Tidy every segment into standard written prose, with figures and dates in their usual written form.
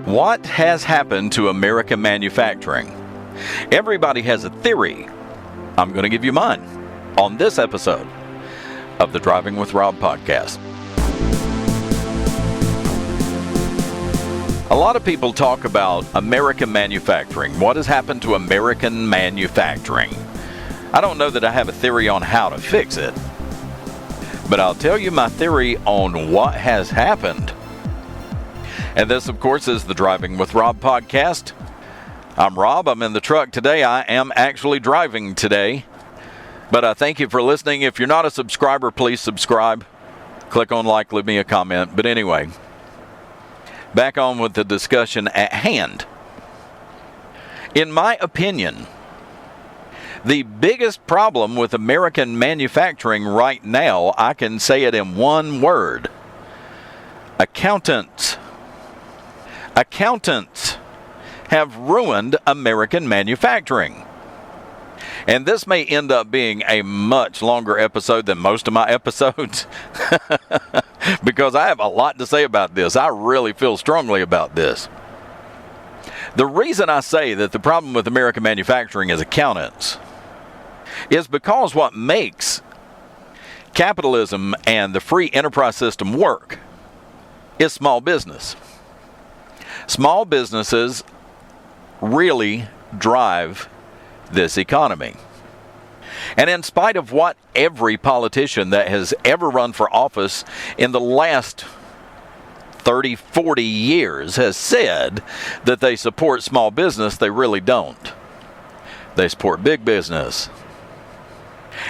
What has happened to American manufacturing? Everybody has a theory. I'm going to give you mine on this episode of the Driving with Rob podcast. A lot of people talk about American manufacturing. What has happened to American manufacturing? I don't know that I have a theory on how to fix it, but I'll tell you my theory on what has happened. And this, of course, is the Driving with Rob podcast. I'm Rob. I'm in the truck today. I am actually driving today. But I thank you for listening. If you're not a subscriber, please subscribe. Click on like, leave me a comment. But anyway, back on with the discussion at hand. In my opinion, the biggest problem with American manufacturing right now, I can say it in one word: accountants. Accountants have ruined American manufacturing. And this may end up being a much longer episode than most of my episodes because I have a lot to say about this. I really feel strongly about this. The reason I say that the problem with American manufacturing is accountants is because what makes capitalism and the free enterprise system work is small business. Small businesses really drive this economy. And in spite of what every politician that has ever run for office in the last 30, 40 years has said that they support small business, they really don't. They support big business.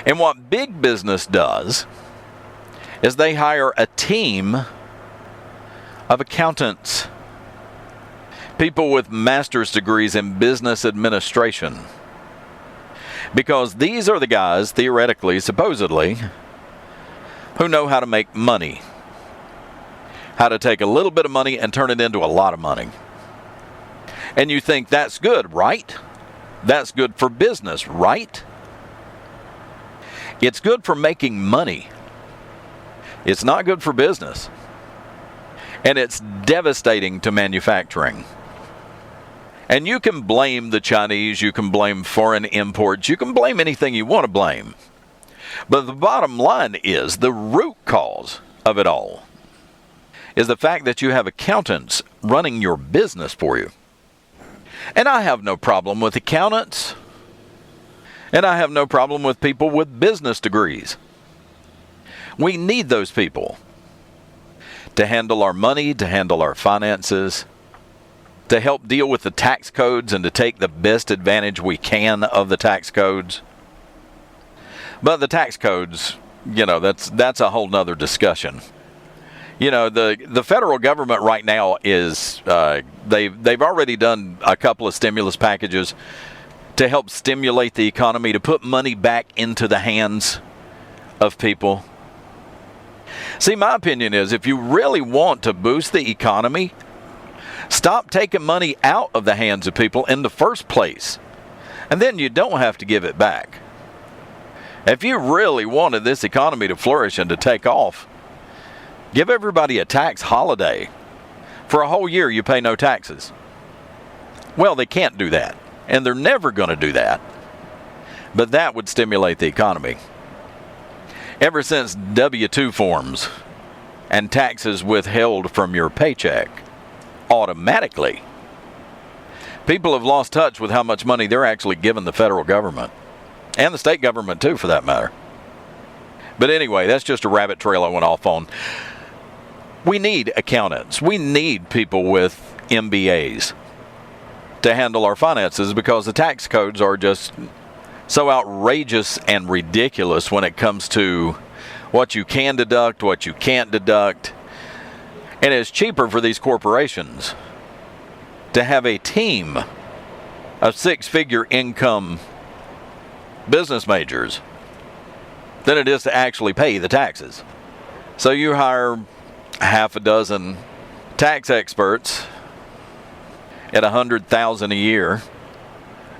And what big business does is they hire a team of accountants, people with master's degrees in business administration. Because these are the guys, theoretically, supposedly, who know how to make money. How to take a little bit of money and turn it into a lot of money. And you think that's good, right? That's good for business, right? It's good for making money. It's not good for business. And it's devastating to manufacturing. And you can blame the Chinese, you can blame foreign imports, you can blame anything you want to blame. But the bottom line is, the root cause of it all is the fact that you have accountants running your business for you. And I have no problem with accountants. And I have no problem with people with business degrees. We need those people to handle our money, to handle our finances, to help deal with the tax codes and to take the best advantage we can of the tax codes. But the tax codes, that's a whole nother discussion. The federal government right now is, they've already done a couple of stimulus packages to help stimulate the economy, to put money back into the hands of people. See, my opinion is, if you really want to boost the economy, stop taking money out of the hands of people in the first place, and then you don't have to give it back. If you really wanted this economy to flourish and to take off, give everybody a tax holiday. For a whole year, you pay no taxes. Well, they can't do that, and they're never going to do that. But that would stimulate the economy. Ever since W-2 forms and taxes withheld from your paycheck, automatically, people have lost touch with how much money they're actually giving the federal government, and the state government too, for that matter. But anyway, that's just a rabbit trail I went off on. We need accountants. We need people with MBAs to handle our finances, because the tax codes are just so outrageous and ridiculous when it comes to what you can deduct, what you can't deduct. And it's cheaper for these corporations to have a team of six-figure income business majors than it is to actually pay the taxes. So you hire half a dozen tax experts at $100,000 a year,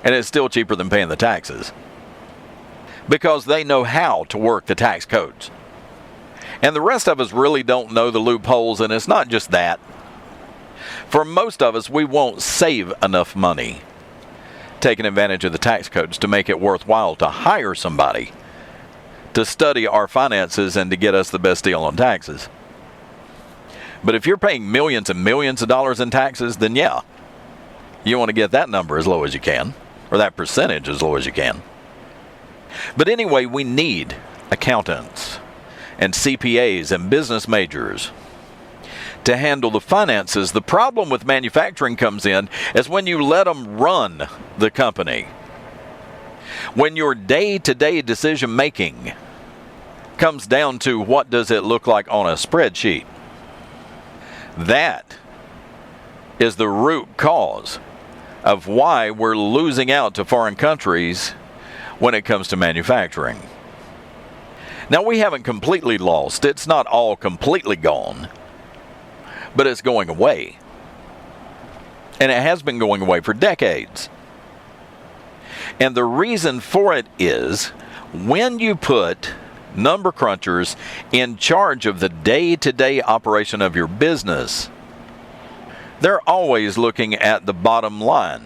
and it's still cheaper than paying the taxes, because they know how to work the tax codes. And the rest of us really don't know the loopholes, and it's not just that. For most of us, we won't save enough money taking advantage of the tax codes to make it worthwhile to hire somebody to study our finances and to get us the best deal on taxes. But if you're paying millions and millions of dollars in taxes, then yeah, you want to get that number as low as you can, or that percentage as low as you can. But anyway, we need accountants and CPAs and business majors to handle the finances. The problem with manufacturing comes in is when you let them run the company. When your day-to-day decision making comes down to what does it look like on a spreadsheet. That is the root cause of why we're losing out to foreign countries when it comes to manufacturing. Now, we haven't completely lost. It's not all completely gone, but it's going away. And it has been going away for decades. And the reason for it is when you put number crunchers in charge of the day-to-day operation of your business, they're always looking at the bottom line.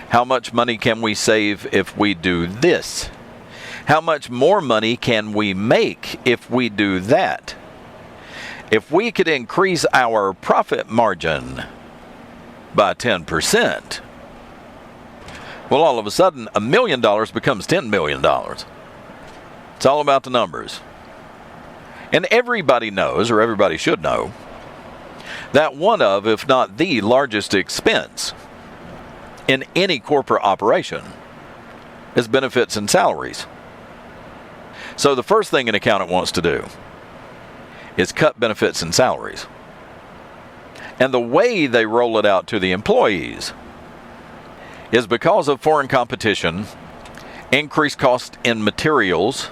How much money can we save if we do this? How much more money can we make if we do that? If we could increase our profit margin by 10%, well, all of a sudden, $1 million becomes $10 million. It's all about the numbers. And everybody knows, or everybody should know, that one of, if not the largest expense in any corporate operation is benefits and salaries. So the first thing an accountant wants to do is cut benefits and salaries. And the way they roll it out to the employees is because of foreign competition, increased cost in materials,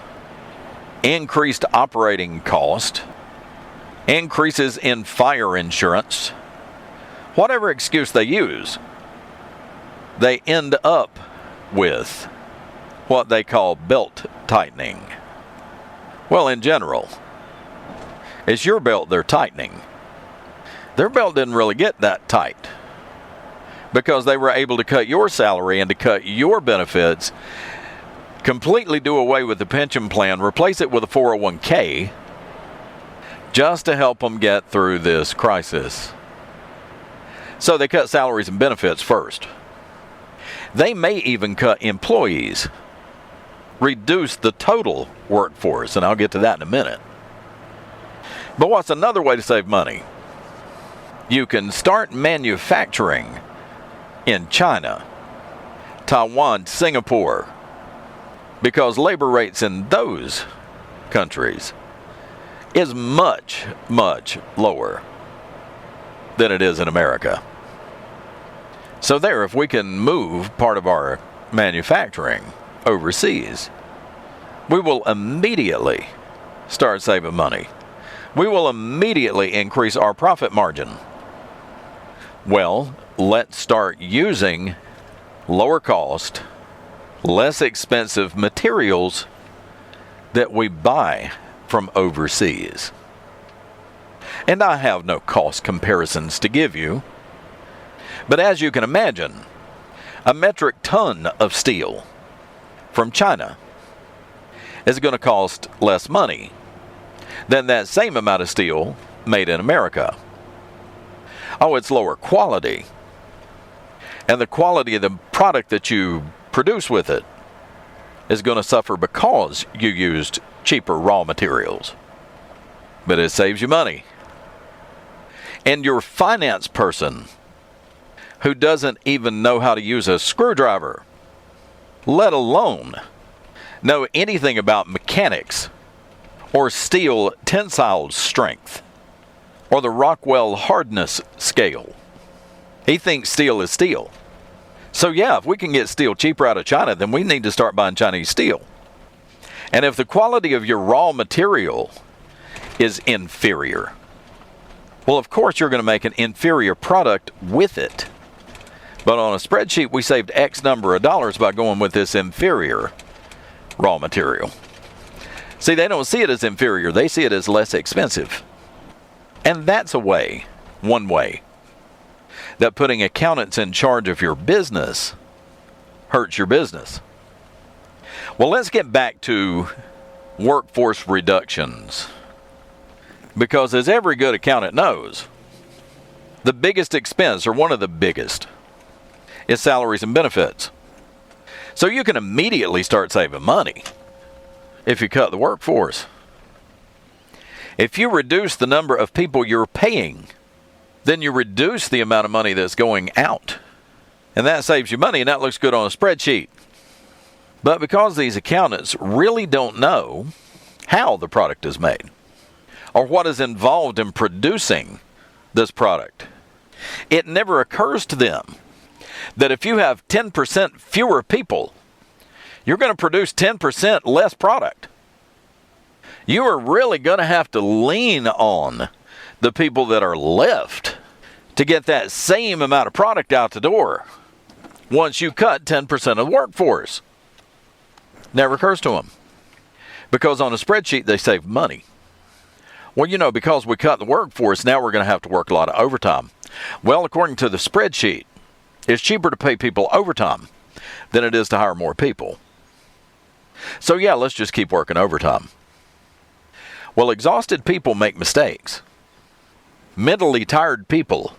increased operating cost, increases in fire insurance, whatever excuse they use, they end up with what they call belt tightening. Well, in general, it's your belt they're tightening. Their belt didn't really get that tight because they were able to cut your salary and to cut your benefits, completely do away with the pension plan, replace it with a 401k, just to help them get through this crisis. So they cut salaries and benefits first. They may even cut employees, reduce the total workforce, and I'll get to that in a minute. But what's another way to save money? You can start manufacturing in China, Taiwan, Singapore, because labor rates in those countries is much, much lower than it is in America. So there, if we can move part of our manufacturing overseas, we will immediately start saving money. We will immediately increase our profit margin. Well, let's start using lower cost, less expensive materials that we buy from overseas. And I have no cost comparisons to give you, but as you can imagine, a metric ton of steel from China is going to cost less money than that same amount of steel made in America. Oh, it's lower quality. And the quality of the product that you produce with it is going to suffer because you used cheaper raw materials. But it saves you money. And your finance person who doesn't even know how to use a screwdriver, let alone know anything about mechanics or steel tensile strength or the Rockwell hardness scale. He thinks steel is steel. So yeah, if we can get steel cheaper out of China, then we need to start buying Chinese steel. And if the quality of your raw material is inferior, well, of course you're going to make an inferior product with it. But on a spreadsheet, we saved X number of dollars by going with this inferior raw material. See, they don't see it as inferior. They see it as less expensive. And that's one way, that putting accountants in charge of your business hurts your business. Well, let's get back to workforce reductions. Because as every good accountant knows, the biggest expense, or one of the biggest, is salaries and benefits. So you can immediately start saving money if you cut the workforce. If you reduce the number of people you're paying, then you reduce the amount of money that's going out. And that saves you money, and that looks good on a spreadsheet. But because these accountants really don't know how the product is made, or what is involved in producing this product, it never occurs to them that if you have 10% fewer people, you're going to produce 10% less product. You are really going to have to lean on the people that are left to get that same amount of product out the door once you cut 10% of the workforce. Never occurs to them. Because on a spreadsheet, they save money. Well, because we cut the workforce, now we're going to have to work a lot of overtime. Well, according to the spreadsheet, it's cheaper to pay people overtime than it is to hire more people. So yeah, let's just keep working overtime. Well, exhausted people make mistakes. Mentally tired people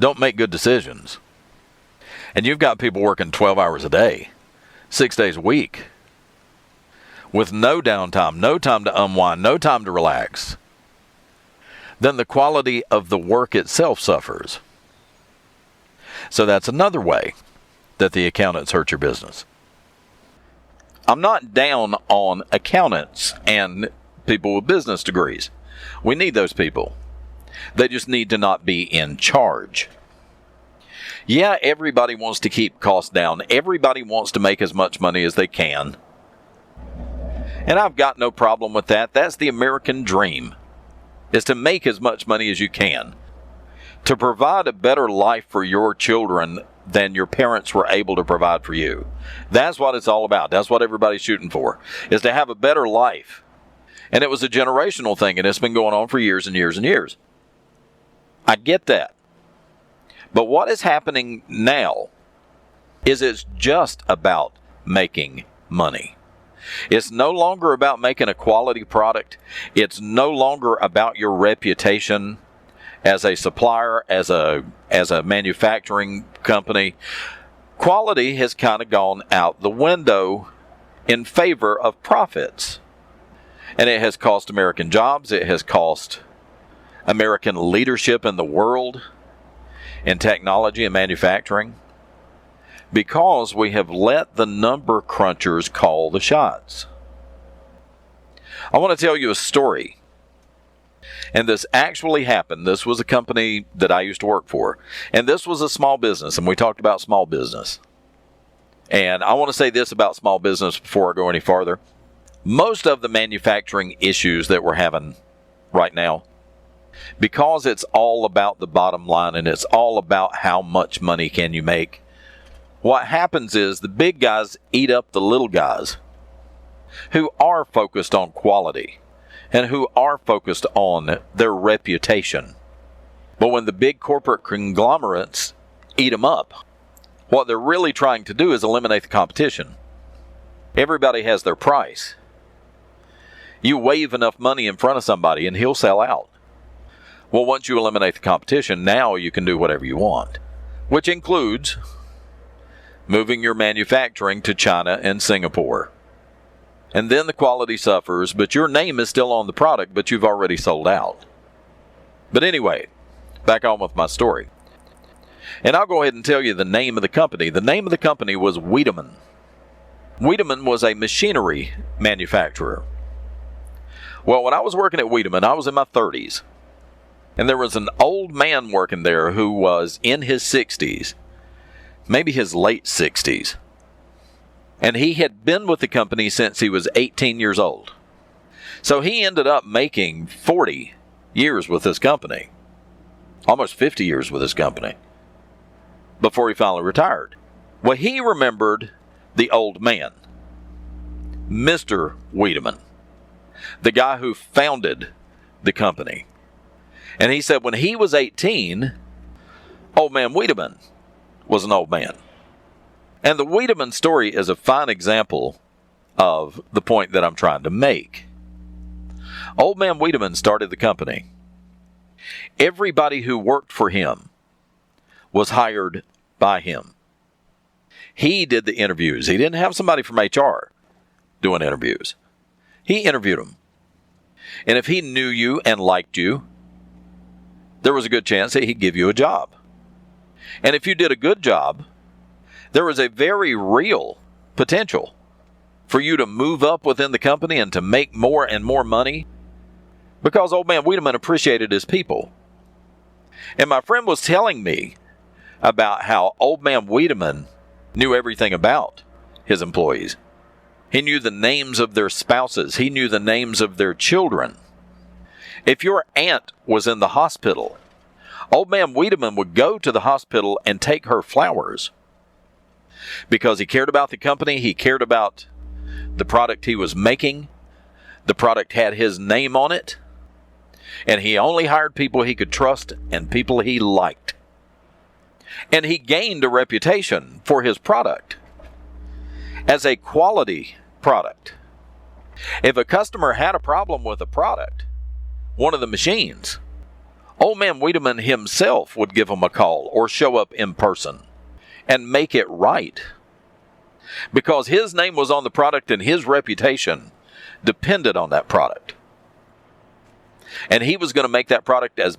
don't make good decisions. And you've got people working 12 hours a day, 6 days a week, with no downtime, no time to unwind, no time to relax. Then the quality of the work itself suffers. So that's another way that the accountants hurt your business. I'm not down on accountants and people with business degrees. We need those people. They just need to not be in charge. Yeah, everybody wants to keep costs down. Everybody wants to make as much money as they can. And I've got no problem with that. That's the American dream, is to make as much money as you can, to provide a better life for your children than your parents were able to provide for you. That's what it's all about. That's what everybody's shooting for, is to have a better life. And it was a generational thing, and it's been going on for years and years and years. I get that. But what is happening now is it's just about making money. It's no longer about making a quality product. It's no longer about your reputation as a supplier, as a manufacturing company. Quality has kind of gone out the window in favor of profits. And it has cost American jobs. It has cost American leadership in the world in technology and manufacturing, because we have let the number crunchers call the shots. I want to tell you a story. And this actually happened. This was a company that I used to work for. And this was a small business. And we talked about small business. And I want to say this about small business before I go any farther. Most of the manufacturing issues that we're having right now, because it's all about the bottom line and it's all about how much money can you make, what happens is the big guys eat up the little guys who are focused on quality and who are focused on their reputation. But when the big corporate conglomerates eat them up, what they're really trying to do is eliminate the competition. Everybody has their price. You wave enough money in front of somebody and he'll sell out. Well, once you eliminate the competition, now you can do whatever you want, which includes moving your manufacturing to China and Singapore. And then the quality suffers, but your name is still on the product, but you've already sold out. But anyway, back on with my story. And I'll go ahead and tell you the name of the company. The name of the company was Wiedemann. Wiedemann was a machinery manufacturer. Well, when I was working at Wiedemann, I was in my 30s. And there was an old man working there who was in his 60s, maybe his late 60s. And he had been with the company since he was 18 years old. So he ended up making 40 years with this company, almost 50 years with this company, before he finally retired. Well, he remembered the old man, Mr. Wiedemann. the guy who founded the company. And he said when he was 18, old man Wiedemann was an old man. And the Wiedemann story is a fine example of the point that I'm trying to make. Old man Wiedemann started the company. Everybody who worked for him was hired by him. He did the interviews. He didn't have somebody from HR doing interviews. He interviewed them. And if he knew you and liked you, there was a good chance that he'd give you a job. And if you did a good job, there was a very real potential for you to move up within the company and to make more and more money, because old man Wiedemann appreciated his people. And my friend was telling me about how old man Wiedemann knew everything about his employees. He knew the names of their spouses. He knew the names of their children. If your aunt was in the hospital, old man Wiedemann would go to the hospital and take her flowers because he cared about the company. He cared about the product he was making. The product had his name on it. And he only hired people he could trust and people he liked. And he gained a reputation for his product as a quality product. If a customer had a problem with a product, one of the machines, old man Wiedemann himself would give them a call or show up in person and make it right, because his name was on the product and his reputation depended on that product. And he was going to make that product as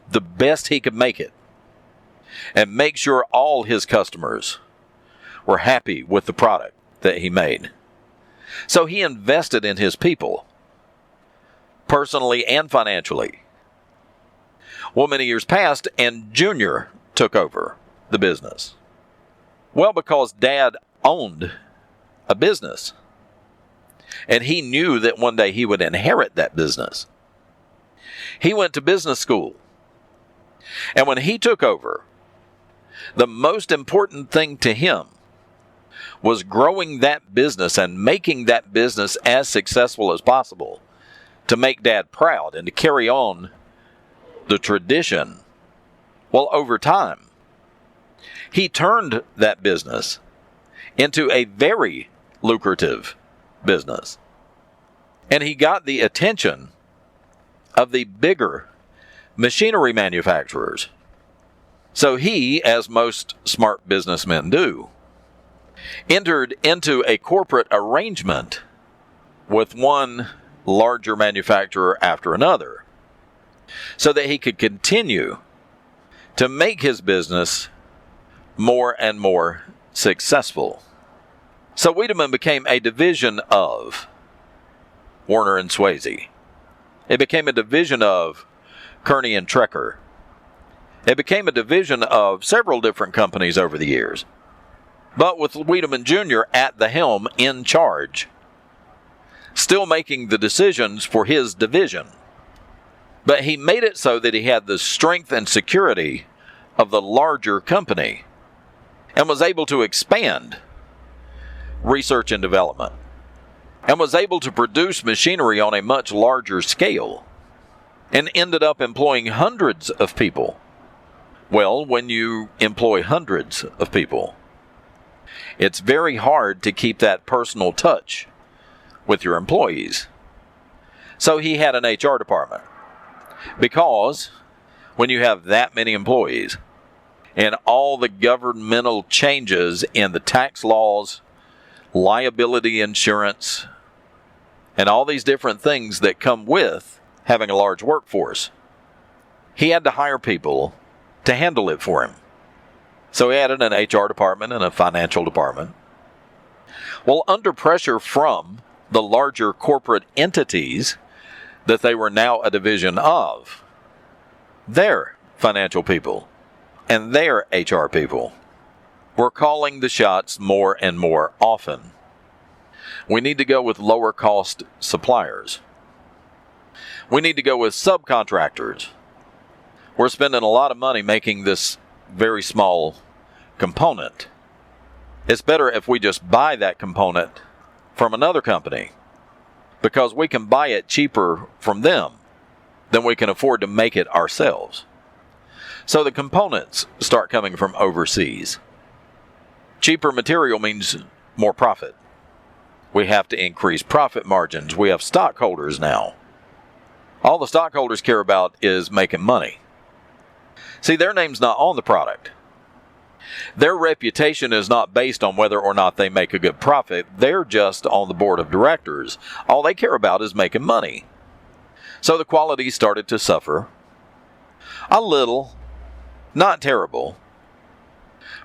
the best he could make it and make sure all his customers were happy with the product that he made. So he invested in his people, personally and financially. Well, many years passed and Junior took over the business. Well, because Dad owned a business and he knew that one day he would inherit that business. He went to business school. And when he took over, the most important thing to him was growing that business and making that business as successful as possible to make Dad proud and to carry on the tradition. Well, over time, he turned that business into a very lucrative business. And he got the attention of the bigger machinery manufacturers. So he, as most smart businessmen do, entered into a corporate arrangement with one larger manufacturer after another so that he could continue to make his business more and more successful. So Wiedemann became a division of Warner and Swasey. It became a division of Kearney and Trecker. It became a division of several different companies over the years. But with Wiedemann Jr. at the helm, in charge, still making the decisions for his division. But he made it so that he had the strength and security of the larger company and was able to expand research and development and was able to produce machinery on a much larger scale and ended up employing hundreds of people. Well, when you employ hundreds of people, it's very hard to keep that personal touch with your employees. So he had an HR department, because when you have that many employees and all the governmental changes in the tax laws, liability insurance, and all these different things that come with having a large workforce, he had to hire people to handle it for him. So he added an HR department and a financial department. Well, under pressure from the larger corporate entities that they were now a division of, their financial people and their HR people were calling the shots more and more often. We need to go with lower cost suppliers. We need to go with subcontractors. We're spending a lot of money making this very small component. It's better if we just buy that component from another company because we can buy it cheaper from them than we can afford to make it ourselves. So the components start coming from overseas. Cheaper material means more profit. We have to increase profit margins. We have stockholders now. All the stockholders care about is making money. See, their name's not on the product. Their reputation is not based on whether or not they make a good profit. They're just on the board of directors. All they care about is making money. So the quality started to suffer. A little. Not terrible.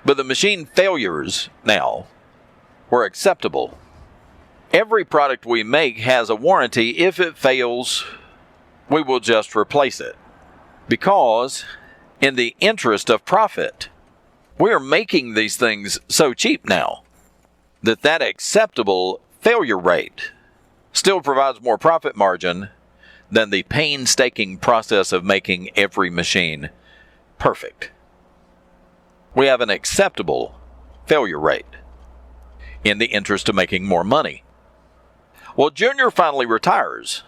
But the machine failures now were acceptable. Every product we make has a warranty. If it fails, we will just replace it. Because in the interest of profit, we are making these things so cheap now that acceptable failure rate still provides more profit margin than the painstaking process of making every machine perfect. We have an acceptable failure rate in the interest of making more money. Well, Junior finally retires.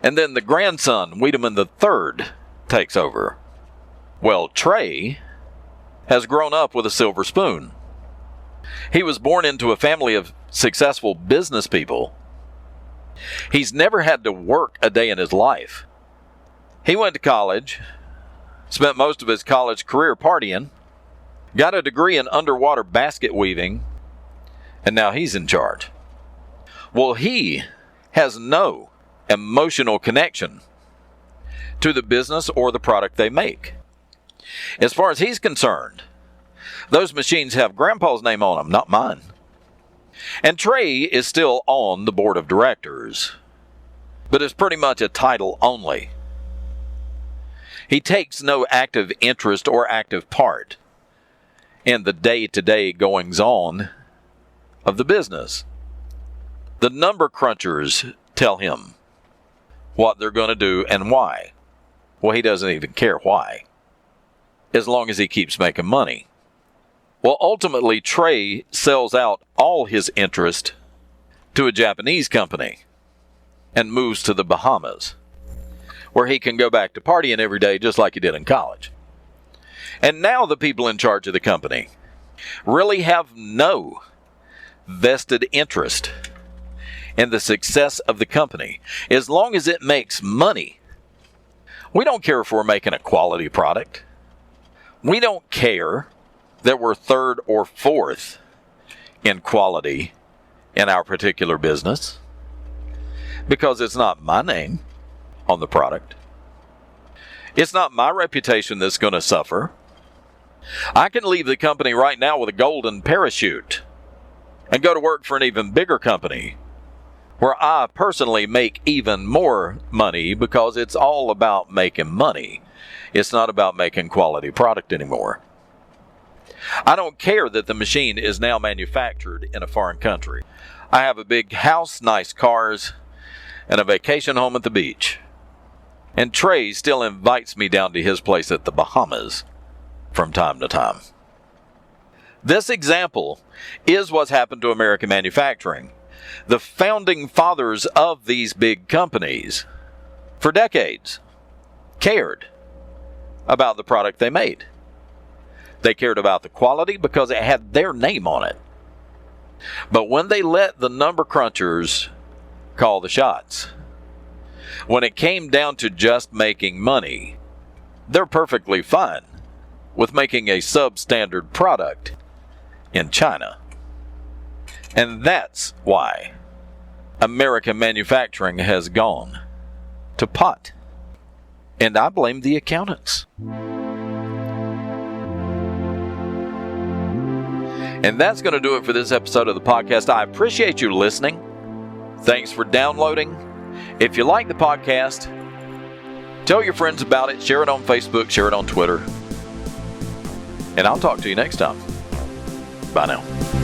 And then the grandson, Wiedemann III, takes over. Well, Trey has grown up with a silver spoon. He was born into a family of successful business people. He's never had to work a day in his life. He went to college, spent most of his college career partying, got a degree in underwater basket weaving, and now he's in charge. Well, he has no emotional connection to the business or the product they make. As far as he's concerned, those machines have Grandpa's name on them, not mine. And Trey is still on the board of directors, but it's pretty much a title only. He takes no active interest or active part in the day-to-day goings-on of the business. The number crunchers tell him what they're going to do and why. Well, he doesn't even care why, as long as he keeps making money. Well, ultimately, Trey sells out all his interest to a Japanese company and moves to the Bahamas, where he can go back to partying every day just like he did in college. And now the people in charge of the company really have no vested interest in the success of the company, as long as it makes money. We don't care if we're making a quality product. We don't care that we're third or fourth in quality in our particular business, because it's not my name on the product. It's not my reputation that's going to suffer. I can leave the company right now with a golden parachute and go to work for an even bigger company where I personally make even more money, because it's all about making money. It's not about making quality product anymore. I don't care that the machine is now manufactured in a foreign country. I have a big house, nice cars, and a vacation home at the beach. And Trey still invites me down to his place at the Bahamas from time to time. This example is what's happened to American manufacturing. The founding fathers of these big companies, for decades, cared about the product they made. They cared about the quality because it had their name on it. But when they let the number crunchers call the shots, when it came down to just making money, they're perfectly fine with making a substandard product in China. And that's why American manufacturing has gone to pot. And I blame the accountants. And that's going to do it for this episode of the podcast. I appreciate you listening. Thanks for downloading. If you like the podcast, tell your friends about it. Share it on Facebook. Share it on Twitter. And I'll talk to you next time. Bye now.